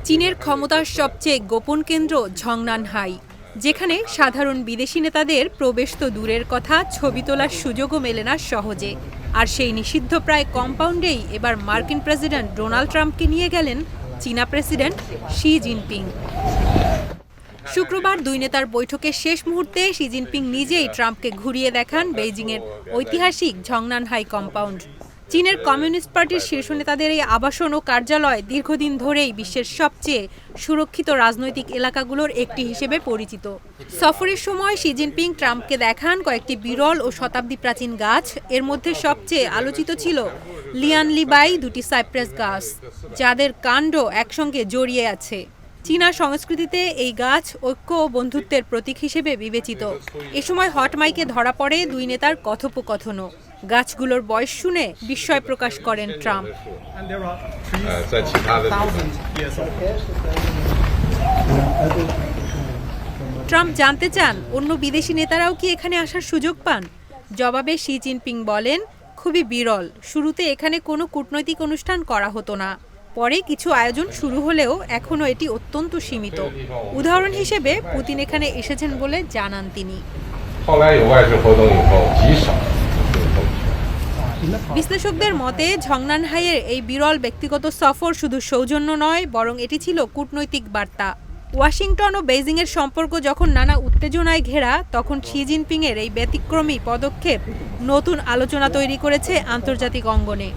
চীনের ক্ষমতার সবচেয়ে গোপন কেন্দ্র ঝংনানহাই, যেখানে সাধারণ বিদেশি নেতাদের প্রবেশ তো দূরের কথা, ছবি তোলার সুযোগও মেলে না সহজে। আর সেই নিষিদ্ধ প্রায় কম্পাউন্ডেই এবার মার্কিন প্রেসিডেন্ট ডোনাল্ড ট্রাম্পকে নিয়ে গেলেন চীনা প্রেসিডেন্ট শি জিনপিং। শুক্রবার দুই নেতার বৈঠকের শেষ মুহূর্তে শি জিনপিং নিজেই ট্রাম্পকে ঘুরিয়ে দেখান বেইজিংয়ের ঐতিহাসিক ঝংনানহাই কম্পাউন্ড। চীনের কমিউনিস্ট পার্টির শীর্ষ নেতাদের এই আবাসন ও কার্যালয় দীর্ঘদিন ধরেই বিশ্বের সবচেয়ে সুরক্ষিত রাজনৈতিক এলাকাগুলোর একটি হিসেবে পরিচিত। সফরের সময় শি জিনপিং ট্রাম্পকে দেখান কয়েকটি বিরল ও শতাব্দী প্রাচীন গাছ। এর মধ্যে সবচেয়ে আলোচিত ছিল লিয়ানলিবাই, দুটি সাইপ্রাস গাছ, যাদের কাণ্ড একসঙ্গে জড়িয়ে আছে। চীনা সংস্কৃতিতে এই গাছ ঐক্য ও বন্ধুত্বের প্রতীক হিসেবে বিবেচিত। এ সময় হট মাইকে ধরা পড়ে দুই নেতার কথোপকথনও। গাছগুলোর বয়স শুনে বিস্ময় প্রকাশ করেন ট্রাম্প। ট্রাম্প জানতে চান অন্য বিদেশি নেতারাও কি এখানে আসার সুযোগ পান। জবাবে শি জিনপিং বলেন, খুবই বিরল। শুরুতে এখানে কোনো কূটনৈতিক অনুষ্ঠান করা হতো না, পরে কিছু আয়োজন শুরু হলেও এখনও এটি অত্যন্ত সীমিত। উদাহরণ হিসেবে পুতিন এখানে এসেছেন বলে জানান তিনি। বিশ্লেষকদের মতে ঝংনানহাইয়ের এই বিরল ব্যক্তিগত সফর শুধু সৌজন্য নয়, বরং এটি ছিল কূটনৈতিক বার্তা। ওয়াশিংটন ও বেইজিংয়ের সম্পর্ক যখন নানা উত্তেজনায় ঘেরা, তখন শি জিনপিংয়ের এই ব্যতিক্রমী পদক্ষেপ নতুন আলোচনা তৈরি করেছে আন্তর্জাতিক অঙ্গনে।